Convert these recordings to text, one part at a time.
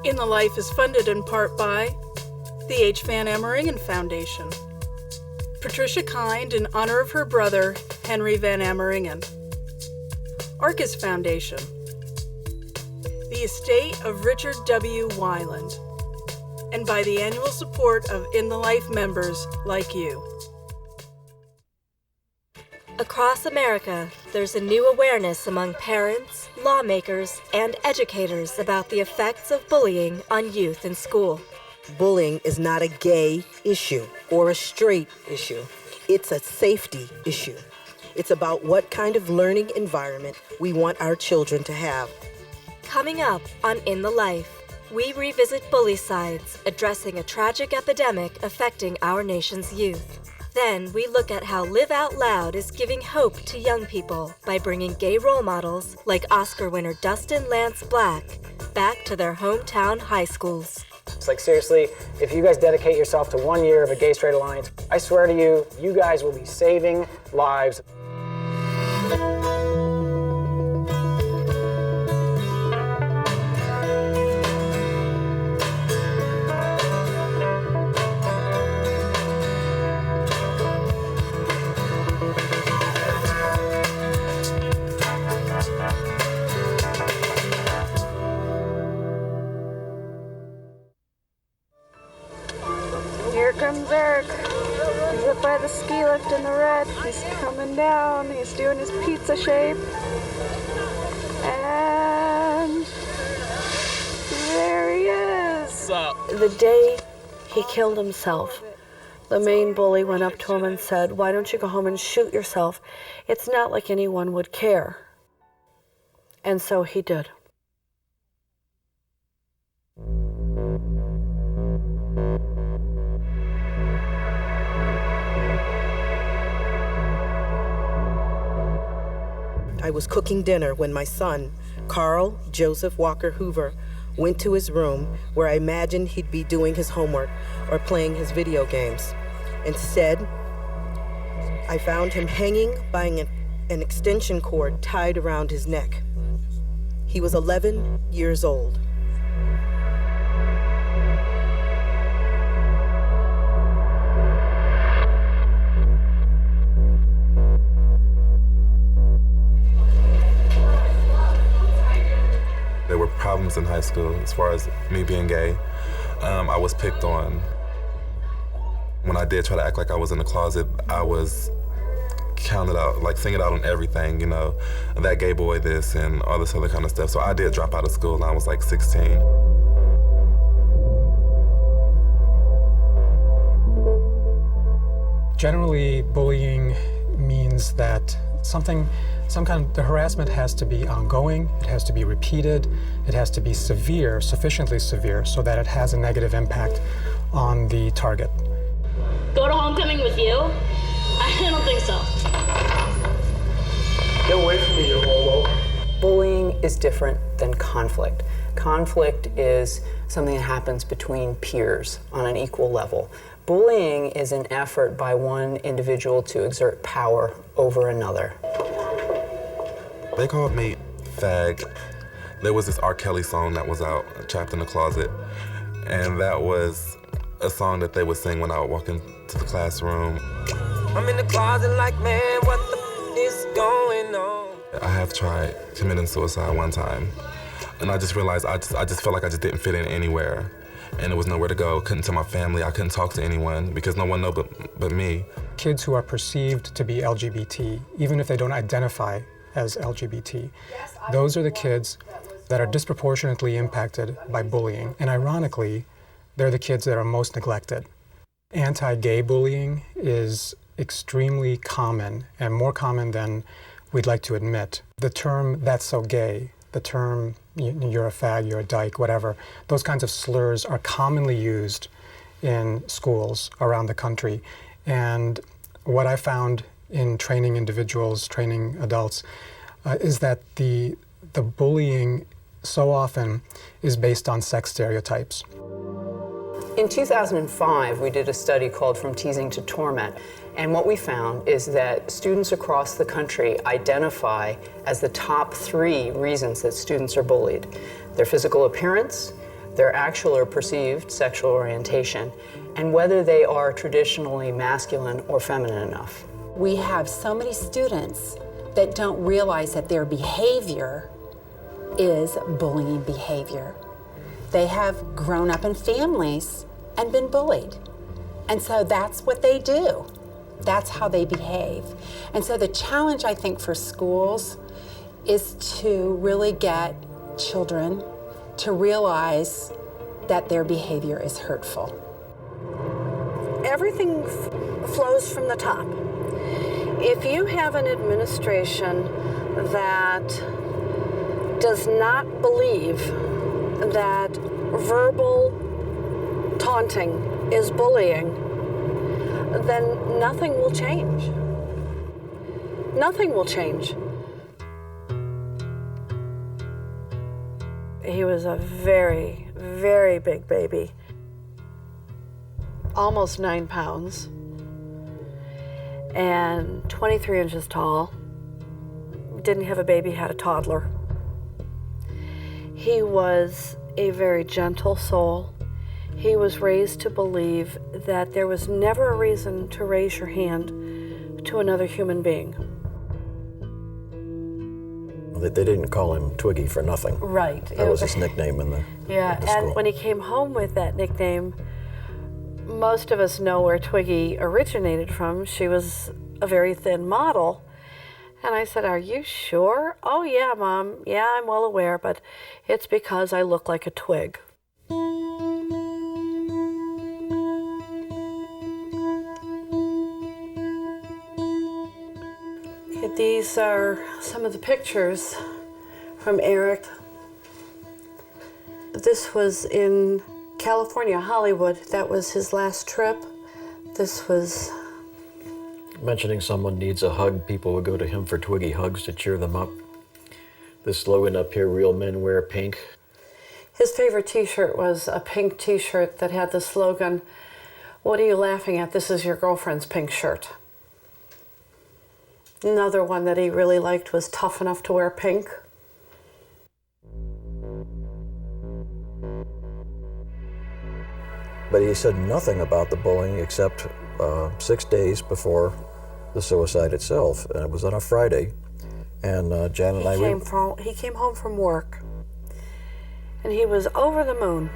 In the Life is funded in part by the H. Van Ameringen Foundation, Patricia Kind in honor of her brother, Henry Van Ameringen, Arcus Foundation, the estate of Richard W. Weiland, and by the annual support of In the Life members like you. Across America, there's a new awareness among parents, lawmakers, and educators about the effects of bullying on youth in school. Bullying is not a gay issue or a straight issue. It's a safety issue. It's about what kind of learning environment we want our children to have. Coming up on In the Life, we revisit bullycides, addressing a tragic epidemic affecting our nation's youth. Then we look at how Live Out Loud is giving hope to young people by bringing gay role models like Oscar winner Dustin Lance Black back to their hometown high schools. It's like, seriously, if you guys dedicate yourself to 1 year of a gay-straight alliance, I swear to you, you guys will be saving lives. Here comes Eric. He's up by the ski lift in the red. He's coming down. He's doing his pizza shape. And there he is. What's up? The day he killed himself, the main bully went up to him and said, "Why don't you go home and shoot yourself? It's not like anyone would care." And so he did. I was cooking dinner when my son, Carl Joseph Walker Hoover, went to his room where I imagined he'd be doing his homework or playing his video games. Instead, I found him hanging by an extension cord tied around his neck. He was 11 years old. There were problems in high school as far as me being gay. I was picked on. When I did try to act like I was in the closet, I was counted out, like singled out on everything, you know, that gay boy this and all this other kind of stuff. So I did drop out of school and I was like 16. Generally, bullying means that the harassment has to be ongoing, it has to be repeated, it has to be severe, sufficiently severe, so that it has a negative impact on the target. Go to homecoming with you? I don't think so. Get away from me, you homo. Bullying is different than conflict. Conflict is something that happens between peers on an equal level. Bullying is an effort by one individual to exert power over another. They called me fag. There was this R. Kelly song that was out, Trapped in the Closet, and that was a song that they would sing when I would walk into the classroom. I'm in the closet like, man, what the is going on? I have tried committing suicide one time, and I just realized I just felt like I just didn't fit in anywhere, and there was nowhere to go. Couldn't tell my family, I couldn't talk to anyone because no one knew but me. Kids who are perceived to be LGBT, even if they don't identify as LGBT, those are the kids that are disproportionately impacted by bullying, and ironically, they're the kids that are most neglected. Anti-gay bullying is extremely common, and more common than we'd like to admit. The term, "that's so gay," the term, "you're a fag, you're a dyke," whatever, those kinds of slurs are commonly used in schools around the country. And what I found in training individuals, training adults, is that the bullying so often is based on sex stereotypes. In 2005, we did a study called From Teasing to Torment, and what we found is that students across the country identify as the top 3 reasons that students are bullied: their physical appearance, their actual or perceived sexual orientation, and whether they are traditionally masculine or feminine enough. We have so many students that don't realize that their behavior is bullying behavior. They have grown up in families and been bullied. And so that's what they do. That's how they behave. And so the challenge, I think, for schools is to really get children to realize that their behavior is hurtful. Everything flows from the top. If you have an administration that does not believe that verbal taunting is bullying, then nothing will change. Nothing will change. He was a very, very big baby. Almost 9 pounds. And 23 inches tall. Didn't have a baby, had a toddler. He was a very gentle soul. He was raised to believe that there was never a reason to raise your hand to another human being. They didn't call him Twiggy for nothing. Right. That was his nickname in the Yeah, school. and when he came home with that nickname, most of us know where Twiggy originated from. She was a very thin model. And I said, "Are you sure?" "Oh yeah, Mom. Yeah, I'm well aware, but it's because I look like a twig." These are some of the pictures from Eric. This was in California, Hollywood. That was his last trip. This was... Mentioning someone needs a hug, people would go to him for Twiggy hugs to cheer them up. This slogan up here, "Real men wear pink." His favorite t-shirt was a pink t-shirt that had the slogan, "What are you laughing at? This is your girlfriend's pink shirt." Another one that he really liked was "Tough enough to wear pink." But he said nothing about the bullying except 6 days before the suicide itself. And it was on a Friday. And Janet and I... He came home from work. And he was over the moon.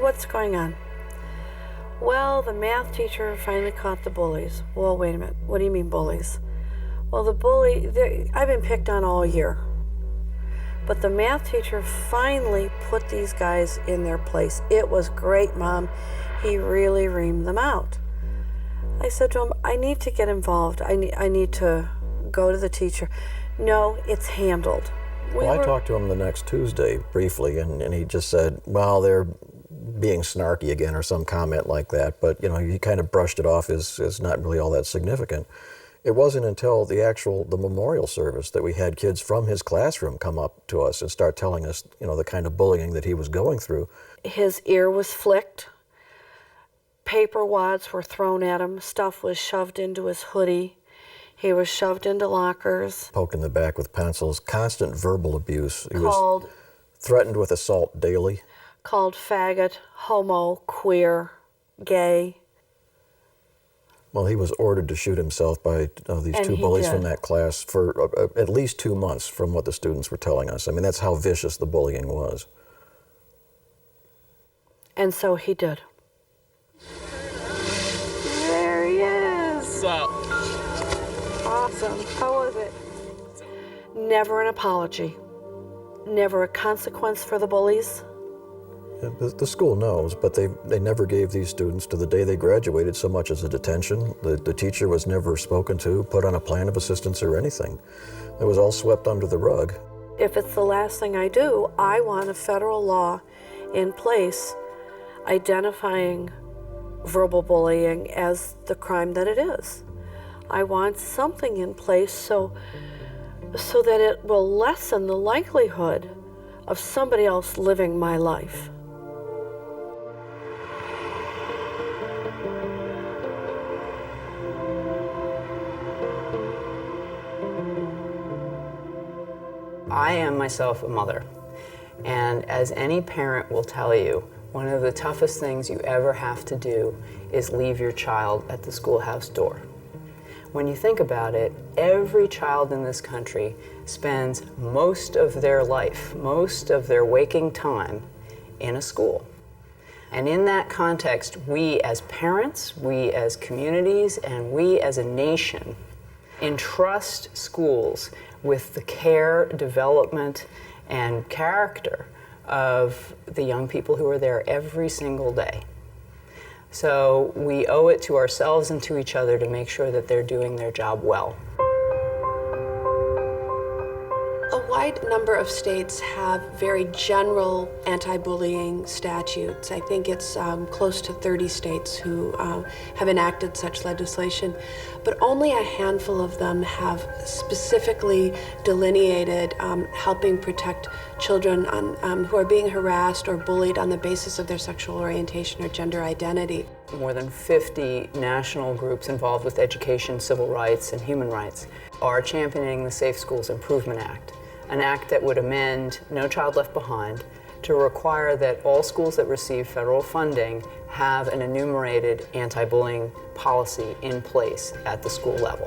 "What's going on?" "Well, the math teacher finally caught the bullies." "Well, wait a minute. What do you mean bullies?" "Well, I've been picked on all year. But the math teacher finally put these guys in their place. It was great, Mom. He really reamed them out." I said to him, "I need to get involved. I need to go to the teacher." "No, it's handled." I talked to him the next Tuesday briefly, and he just said, "Well, they're being snarky again," or some comment like that. But, you know, he kind of brushed it off as not really all that significant. It wasn't until the memorial service that we had kids from his classroom come up to us and start telling us, you know, the kind of bullying that he was going through. His ear was flicked. Paper wads were thrown at him. Stuff was shoved into his hoodie. He was shoved into lockers. Poked in the back with pencils. Constant verbal abuse. He was threatened with assault daily. Called faggot, homo, queer, gay. Well, he was ordered to shoot himself by these two bullies from that class for at least 2 months, from what the students were telling us. I mean, that's how vicious the bullying was. And so he did. There he is. What's up? Awesome. How was it? Never an apology. Never a consequence for the bullies. Yeah, the school knows, but they never gave these students, to the day they graduated, so much as a detention. The teacher was never spoken to, put on a plan of assistance or anything. It was all swept under the rug. If it's the last thing I do, I want a federal law in place identifying verbal bullying as the crime that it is. I want something in place so that it will lessen the likelihood of somebody else living my life. I am myself a mother, And as any parent will tell you, one of the toughest things you ever have to do is leave your child at the schoolhouse door. When you think about it, every child in this country spends most of their life, most of their waking time in a school. And in that context, we as parents, we as communities, and we as a nation entrust schools with the care, development, and character of the young people who are there every single day. So we owe it to ourselves and to each other to make sure that they're doing their job well. A wide number of states have very general anti-bullying statutes. I think it's close to 30 states who have enacted such legislation, but only a handful of them have specifically delineated helping protect children who are being harassed or bullied on the basis of their sexual orientation or gender identity. More than 50 national groups involved with education, civil rights, and human rights are championing the Safe Schools Improvement Act, an act that would amend No Child Left Behind to require that all schools that receive federal funding have an enumerated anti-bullying policy in place at the school level.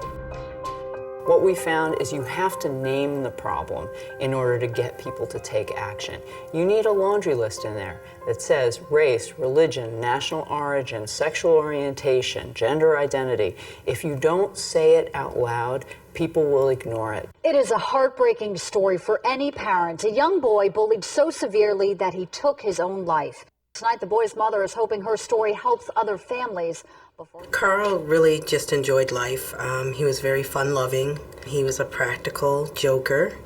What we found is you have to name the problem in order to get people to take action. You need a laundry list in there that says race, religion, national origin, sexual orientation, gender identity. If you don't say it out loud, people will ignore it. It is a heartbreaking story for any parent. A young boy bullied so severely that he took his own life. Tonight, the boy's mother is hoping her story helps other families. Carl really just enjoyed life. He was very fun-loving. He was a practical joker.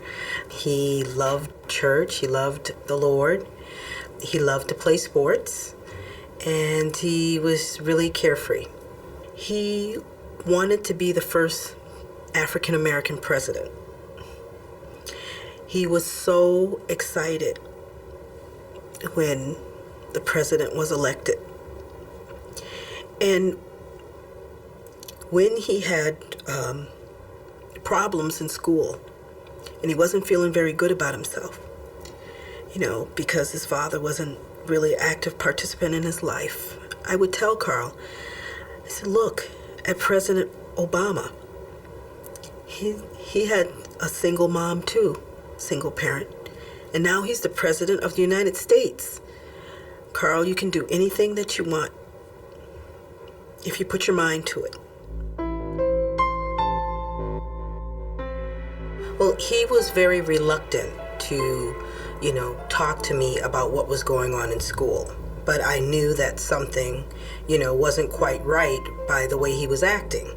He loved church. He loved the Lord. He loved to play sports. And he was really carefree. He wanted to be the first African-American president. He was so excited when the president was elected. And when he had problems in school and he wasn't feeling very good about himself, because his father wasn't really an active participant in his life, I would tell Carl, I said, look at President Obama. He had a single mom too, single parent, and now he's the president of the United States. Carl, you can do anything that you want if you put your mind to it. Well, he was very reluctant to, talk to me about what was going on in school. But I knew that something, wasn't quite right by the way he was acting.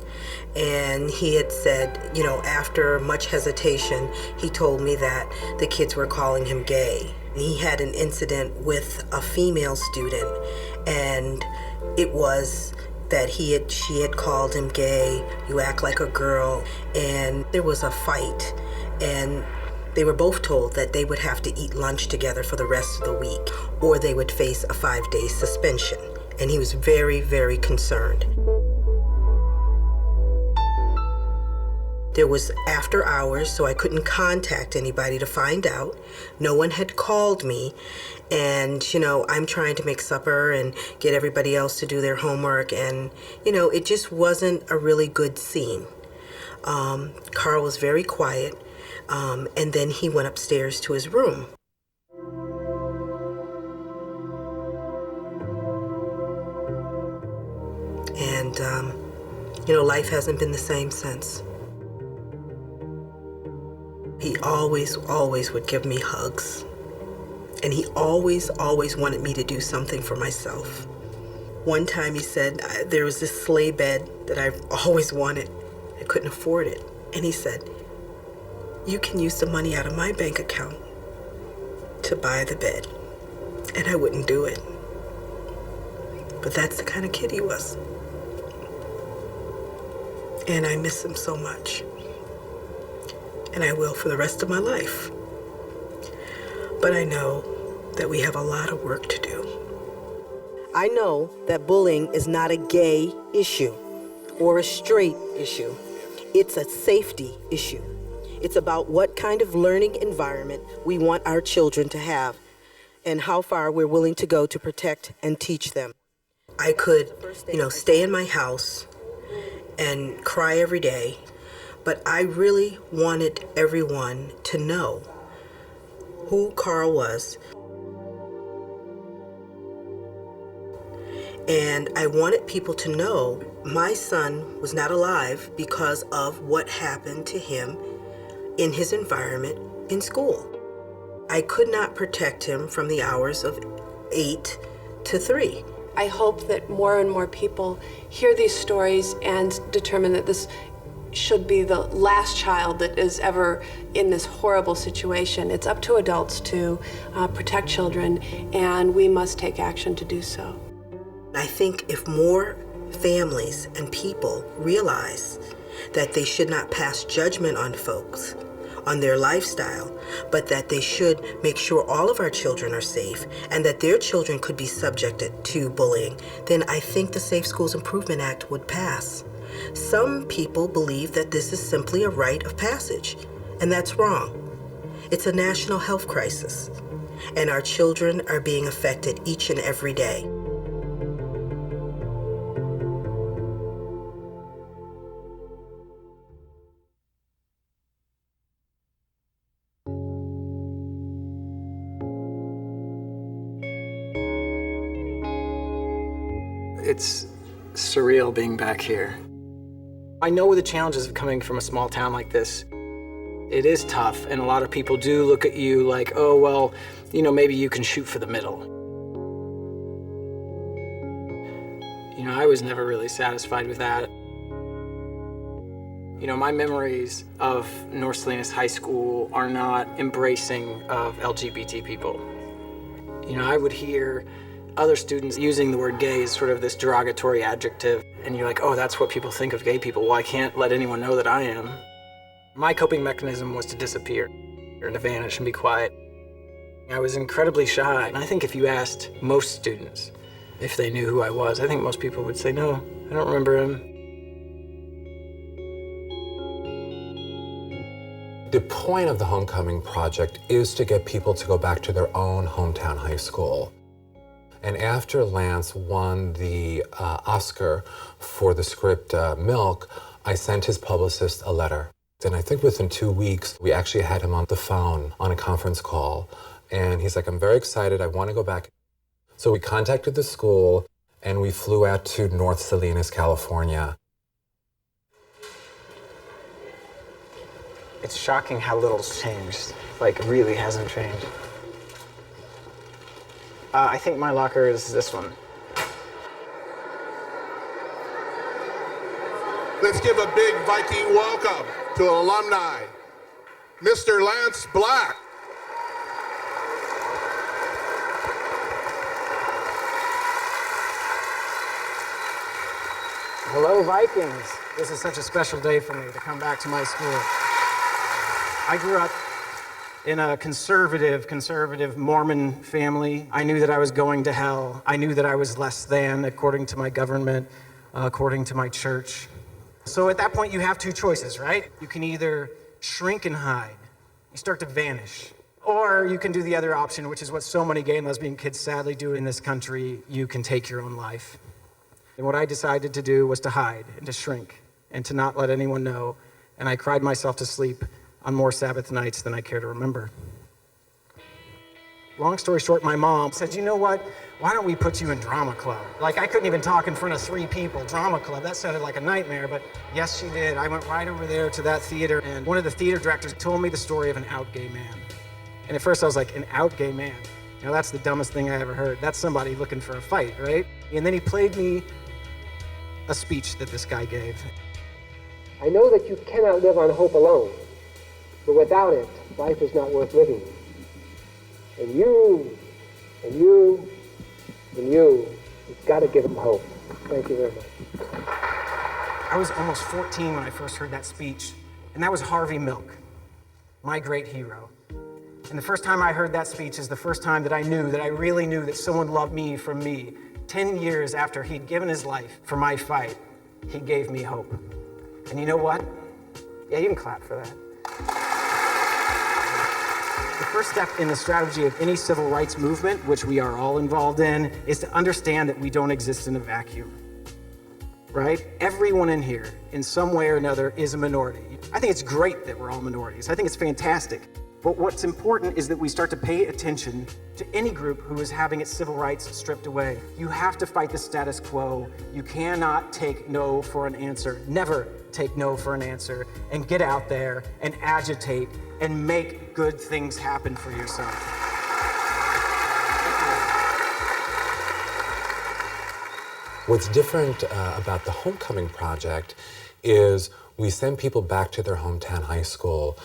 And he had said, after much hesitation, he told me that the kids were calling him gay. He had an incident with a female student, and it was that she had called him gay, you act like a girl, and there was a fight. And they were both told that they would have to eat lunch together for the rest of the week, or they would face a 5-day suspension. And he was very, very concerned. There was after hours, so I couldn't contact anybody to find out. No one had called me. And, I'm trying to make supper and get everybody else to do their homework. And, it just wasn't a really good scene. Carl was very quiet. And then he went upstairs to his room. And, life hasn't been the same since. He always would give me hugs. And he always wanted me to do something for myself. One time he said, there was this sleigh bed that I've always wanted. I couldn't afford it. And he said, you can use the money out of my bank account to buy the bed. And I wouldn't do it. But that's the kind of kid he was. And I miss him so much. And I will for the rest of my life. But I know that we have a lot of work to do. I know that bullying is not a gay issue or a straight issue. It's a safety issue. It's about what kind of learning environment we want our children to have and how far we're willing to go to protect and teach them. I could, stay in my house and cry every day, but I really wanted everyone to know who Carl was. And I wanted people to know my son was not alive because of what happened to him in his environment in school. I could not protect him from the hours of 8 to 3. I hope that more and more people hear these stories and determine that this should be the last child that is ever in this horrible situation. It's up to adults to protect children, and we must take action to do so. I think if more families and people realize that they should not pass judgment on folks, on their lifestyle, but that they should make sure all of our children are safe and that their children could be subjected to bullying, then I think the Safe Schools Improvement Act would pass. Some people believe that this is simply a rite of passage, and that's wrong. It's a national health crisis, and our children are being affected each and every day. It's surreal being back here. I know the challenges of coming from a small town like this. It is tough, and a lot of people do look at you like, oh, well, maybe you can shoot for the middle. I was never really satisfied with that. My memories of North Salinas High School are not embracing of LGBT people. I would hear other students using the word gay as sort of this derogatory adjective, and you're like, oh, that's what people think of gay people. Well, I can't let anyone know that I am. My coping mechanism was to disappear, or to vanish and be quiet. I was incredibly shy, and I think if you asked most students if they knew who I was, I think most people would say, no, I don't remember him. The point of the Homecoming Project is to get people to go back to their own hometown high school. And after Lance won the Oscar for the script Milk, I sent his publicist a letter. And I think within 2 weeks, we actually had him on the phone on a conference call. And he's like, I'm very excited, I want to go back. So we contacted the school and we flew out to North Salinas, California. It's shocking how little's changed. Like, really hasn't changed. I think my locker is this one. Let's give a big Viking welcome to alumni, Mr. Lance Black. Hello, Vikings. This is such a special day for me to come back to my school. I grew up in a conservative Mormon family. I knew that I was going to hell. I knew that I was less than, according to my government, according to my church. So at that point, you have two choices, right? You can either shrink and hide. You start to vanish. Or you can do the other option, which is what so many gay and lesbian kids sadly do in this country. You can take your own life. And what I decided to do was to hide and to shrink and to not let anyone know. And I cried myself to sleep on more Sabbath nights than I care to remember. Long story short, my mom said, you know what? Why don't we put you in drama club? Like, I couldn't even talk in front of 3 people. Drama club, that sounded like a nightmare, but yes, she did. I went right over there to that theater, and one of the theater directors told me the story of an out gay man. And at first I was like, an out gay man? That's the dumbest thing I ever heard. That's somebody looking for a fight, right? And then he played me a speech that this guy gave. I know that you cannot live on hope alone, but without it, life is not worth living. And you've got to give them hope. Thank you very much. I was almost 14 when I first heard that speech, and that was Harvey Milk, my great hero. And the first time I heard that speech is the first time that I really knew that someone loved me from me. 10 years after he'd given his life for my fight, he gave me hope. And you know what? Yeah, you can clap for that. first step in the strategy of any civil rights movement, which we are all involved in, is to understand that we don't exist in a vacuum, right? Everyone in here, in some way or another, is a minority. I think it's great that we're all minorities. I think it's fantastic. But what's important is that we start to pay attention to any group who is having its civil rights stripped away. You have to fight the status quo. You cannot take no for an answer. Never take no for an answer, and get out there and agitate and make good things happen for yourself. What's different about the Homecoming Project is we send people back to their hometown high school,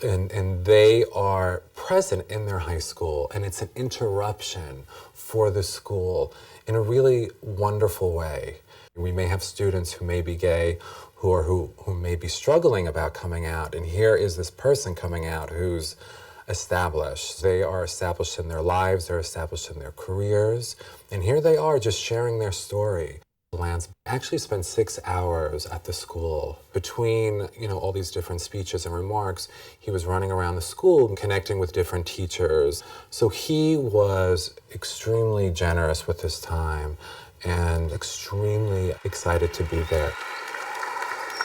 and they are present in their high school, and it's an interruption for the school in a really wonderful way. We may have students who may be gay, who may be struggling about coming out, and here is this person coming out who's established. They are established in their lives, they're established in their careers, and here they are just sharing their story. Lance actually spent 6 hours at the school. Between, all these different speeches and remarks, he was running around the school and connecting with different teachers. So he was extremely generous with his time and extremely excited to be there.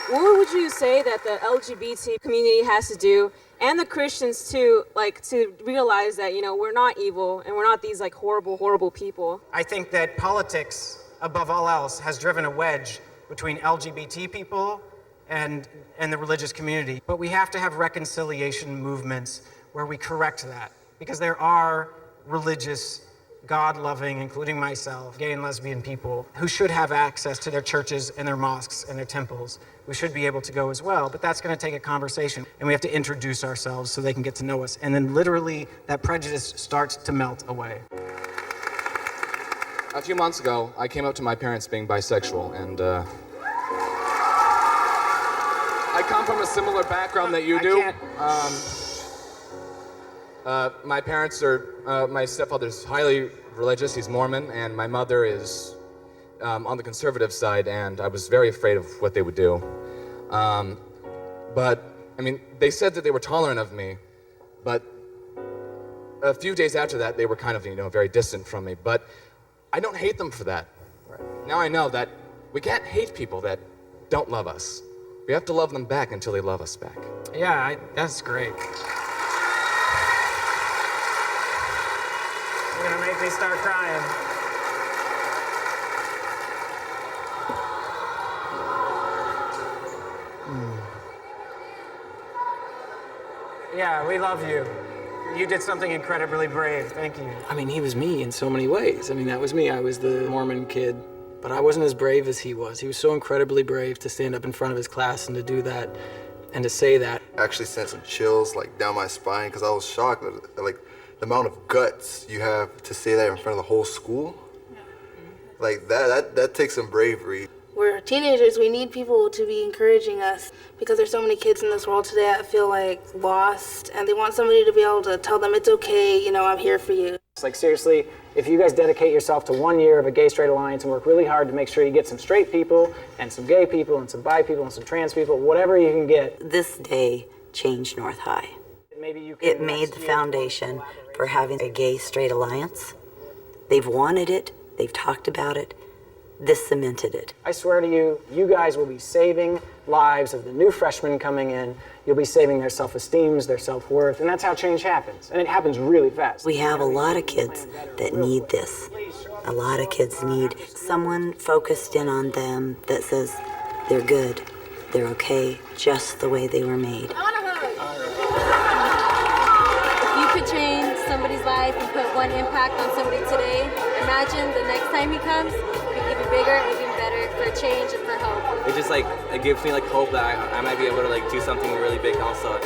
What would you say that the LGBT community has to do, and the Christians too, to realize that, we're not evil and we're not these horrible, horrible people? I think that politics, above all else, has driven a wedge between LGBT people and the religious community. But we have to have reconciliation movements where we correct that, because there are religious, God-loving, including myself, gay and lesbian people who should have access to their churches and their mosques and their temples. We should be able to go as well, but that's going to take a conversation, and we have to introduce ourselves so they can get to know us, and then literally that prejudice starts to melt away. A few months ago, I came up to my parents being bisexual, and I come from a similar background that you do. My parents are, my stepfather's highly religious, he's Mormon, and my mother is on the conservative side, and I was very afraid of what they would do. But, they said that they were tolerant of me, but a few days after that, they were kind of, very distant from me. But I don't hate them for that. Right. Now I know that we can't hate people that don't love us. We have to love them back until they love us back. Yeah, that's great. You're gonna make me start crying. Yeah, we love you. You did something incredibly brave. Thank you. He was me in so many ways. That was me. I was the Mormon kid, but I wasn't as brave as he was. He was so incredibly brave to stand up in front of his class and to do that and to say that. I actually sent some chills down my spine because I was shocked at the amount of guts you have to say that in front of the whole school. That takes some bravery. We're teenagers, we need people to be encouraging us because there's so many kids in this world today that feel lost, and they want somebody to be able to tell them it's okay, I'm here for you. It's seriously, if you guys dedicate yourself to 1 year of a gay-straight alliance and work really hard to make sure you get some straight people and some gay people and some bi people and some trans people, whatever you can get. This day changed North High. It made the foundation for having a gay-straight alliance. They've wanted it, they've talked about it. This cemented it. I swear to you, you guys will be saving lives of the new freshmen coming in. You'll be saving their self-esteem, their self-worth, and that's how change happens. And it happens really fast. We have a lot of kids that need this. A lot of kids need someone focused in on them that says they're good, they're okay, just the way they were made. If you could change somebody's life and put one impact on somebody today, imagine the next time he comes, even bigger, even better for change and for hope. It just it gives me hope that I might be able to do something really big also.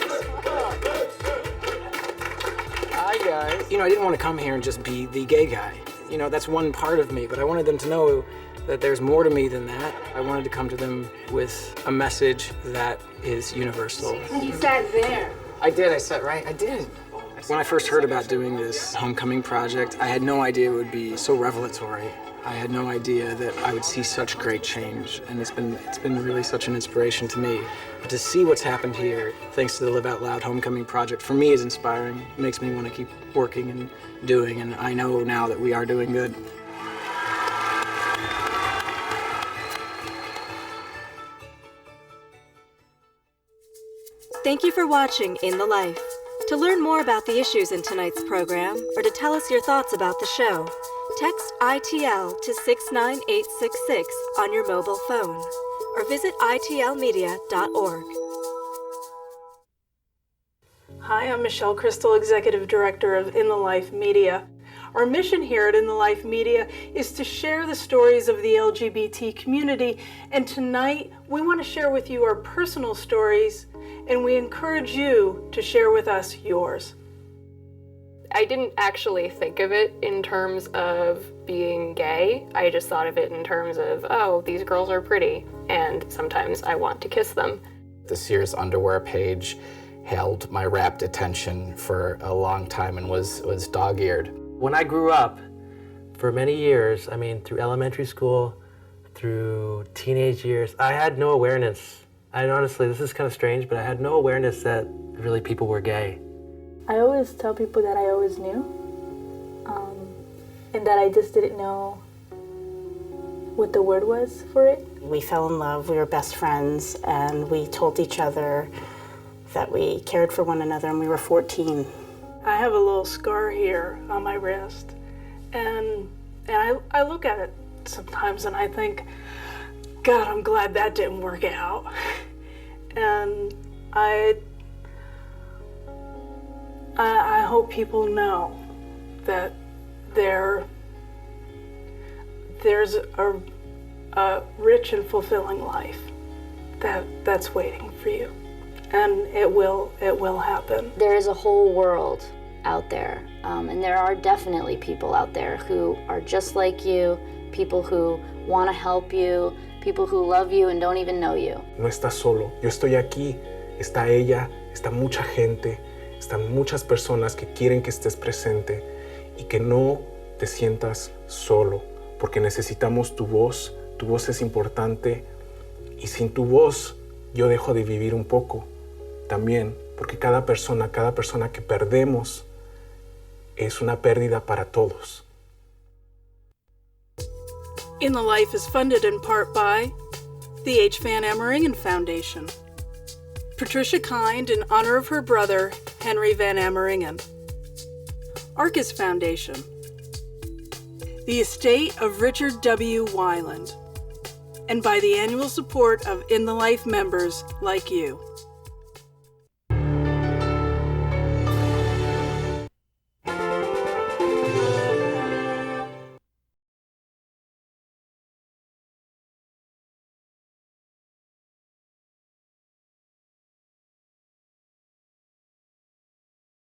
Hi guys. I didn't want to come here and just be the gay guy. That's one part of me, but I wanted them to know that there's more to me than that. I wanted to come to them with a message that is universal. You sat there. I did, I sat right, I did. When I first heard about doing this Homecoming project, I had no idea it would be so revelatory. I had no idea that I would see such great change, and it's been really such an inspiration to me. But to see what's happened here, thanks to the Live Out Loud Homecoming Project, for me is inspiring. It makes me want to keep working and doing, and I know now that we are doing good. Thank you for watching In the Life. To learn more about the issues in tonight's program, or to tell us your thoughts about the show, text ITL to 69866 on your mobile phone, or visit itlmedia.org. Hi, I'm Michelle Crystal, Executive Director of In the Life Media. Our mission here at In the Life Media is to share the stories of the LGBT community, and tonight we want to share with you our personal stories, and we encourage you to share with us yours. I didn't actually think of it in terms of being gay. I just thought of it in terms of, oh, these girls are pretty, and sometimes I want to kiss them. The Sears underwear page held my rapt attention for a long time and was dog-eared. When I grew up, for many years, I mean, through elementary school, through teenage years, I had no awareness. And honestly, this is kind of strange, but I had no awareness that really people were gay. I always tell people that I always knew, and that I just didn't know what the word was for it. We fell in love, we were best friends, and we told each other that we cared for one another, and we were 14. I have a little scar here on my wrist, and I look at it sometimes and I think, God, I'm glad that didn't work out. And I hope people know that there's a rich and fulfilling life that's waiting for you, and it will happen. There is a whole world out there, and there are definitely people out there who are just like you, people who want to help you, people who love you and don't even know you. No estás solo. Yo estoy aquí. Está ella. Está mucha gente. Están muchas personas que quieren que estés presente y que no te sientas solo, porque necesitamos tu voz. Tu voz es importante y sin tu voz yo dejo de vivir un poco también, porque cada persona que perdemos es una pérdida para todos. In the Life is funded in part by the H. Van Ameringen Foundation, Patricia Kind in honor of her brother, Henry Van Ameringen, Arcus Foundation, the estate of Richard W. Weiland, and by the annual support of In the Life members like you.